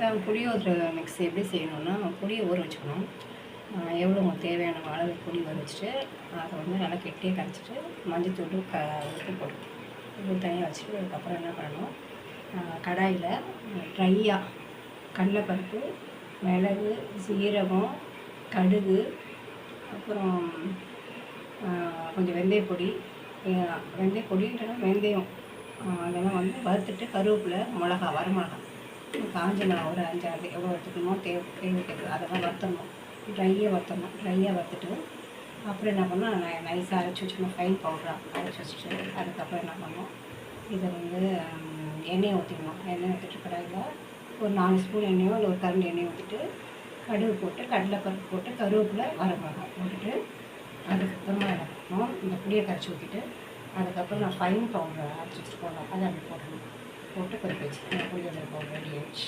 அதான் புளியோதரை மிக்ஸ் எப்படி செய்யணும்னா, புளியை ஊற வச்சுக்கணும். எவ்வளோ உங்களுக்கு தேவையான அளவு புளி ஊற வச்சுட்டு, அதை வந்து நல்லா கெட்டியாக கரைச்சிட்டு, மஞ்சத்தூள் உப்பு போட்டு உப்பு தனியாக வச்சுட்டு, அதுக்கப்புறம் என்ன பண்ணணும், கடாயில் ட்ரையாக கடலைப்பருப்பு, மிளகு, சீரகம், கடுகு, அப்புறம் கொஞ்சம் வெந்தயப்பொடி, இல்லைன்னா வெந்தயம், அதெல்லாம் வந்து வறுத்துட்டு, கருவேப்பிலை, மிளகா, வரமிளகா, காஞ்ச மிளகா ஒரு 5 6 எவ்வளோ எடுத்துக்கணுமோ தேவைக்கு அதெல்லாம் வறுத்தணும். ட்ரையாக வறுத்துட்டு, அப்புறம் என்ன பண்ணோம், நைஸாக அரைச்சி வச்சுக்கணும். ஃபைன் பவுடராக அரைச்சி வச்சுட்டு, அதுக்கப்புறம் என்ன பண்ணோம், இதை வந்து எண்ணெயை ஊற்றிக்கணும். எண்ணெய் ஊற்றிட்டு கடாயில் ஒரு 4 ஸ்பூன் எண்ணெயோ இல்லை ஒரு கரண்டி எண்ணெய் ஊற்றிட்டு, கடுகு போட்டு, கடலைப்பருப்பு போட்டு, கருவேப்பிலை, வரமிளகா போட்டுட்டு, அதுக்கப்புறமா என்ன பண்ணணும், இந்த புளியை கரைச்சி ஊற்றிட்டு, அதுக்கப்புறம் நான் ஃபைன் பவுடரை அரைச்சி வச்சுருக்கோம், அதை அப்படி போட்டு கொதிக்க வச்சு புளியோதரை பவுடர் ரெடி ஆகிடுச்சு.